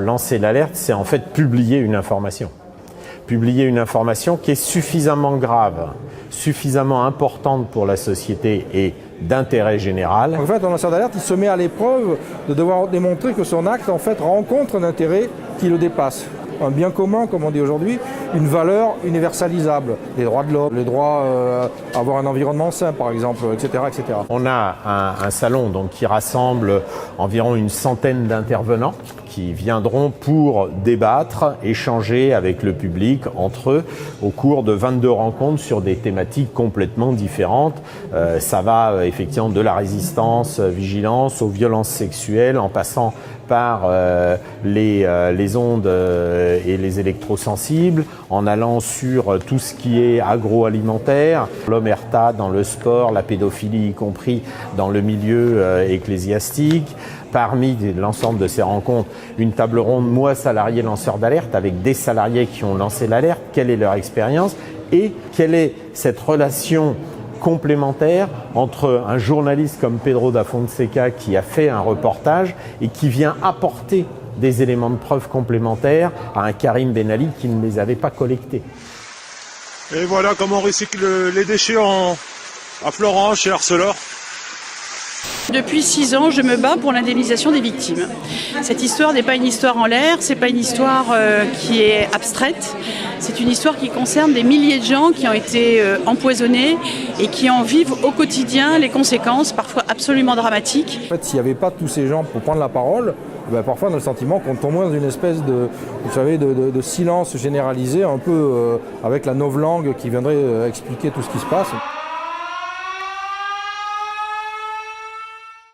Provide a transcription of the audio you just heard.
lancer l'alerte, c'est en fait publier une information. Publier une information qui est suffisamment grave, suffisamment importante pour la société et d'intérêt général. En fait, un lanceur d'alerte, il se met à l'épreuve de devoir démontrer que son acte, en fait, rencontre un intérêt qui le dépasse. Un bien commun, comme on dit aujourd'hui, une valeur universalisable, les droits de l'homme, le droit à avoir un environnement sain, par exemple, etc., etc. On a un salon donc, qui rassemble environ une centaine d'intervenants qui viendront pour débattre, échanger avec le public entre eux au cours de 22 rencontres sur des thématiques complètement différentes. Ça va effectivement de la résistance, vigilance, aux violences sexuelles, en passant par les ondes et les électrosensibles, en allant sur tout ce qui est agroalimentaire, l'omerta dans le sport, la pédophilie y compris dans le milieu ecclésiastique. Parmi l'ensemble de ces rencontres, une table ronde, moi salarié lanceur d'alerte, avec des salariés qui ont lancé l'alerte, quelle est leur expérience et quelle est cette relation complémentaire entre un journaliste comme Pedro da Fonseca qui a fait un reportage et qui vient apporter des éléments de preuve complémentaires à un Karim Ben Ali qui ne les avait pas collectés. Et voilà comment on recycle les déchets à Florence, chez Arcelor. Depuis 6 ans, je me bats pour l'indemnisation des victimes. Cette histoire n'est pas une histoire en l'air, c'est pas une histoire qui est abstraite. C'est une histoire qui concerne des milliers de gens qui ont été empoisonnés et qui en vivent au quotidien les conséquences, parfois absolument dramatiques. En fait, s'il n'y avait pas tous ces gens pour prendre la parole, parfois on a le sentiment qu'on tombe dans une espèce de, vous savez, de silence généralisé, un peu avec la novlangue qui viendrait expliquer tout ce qui se passe.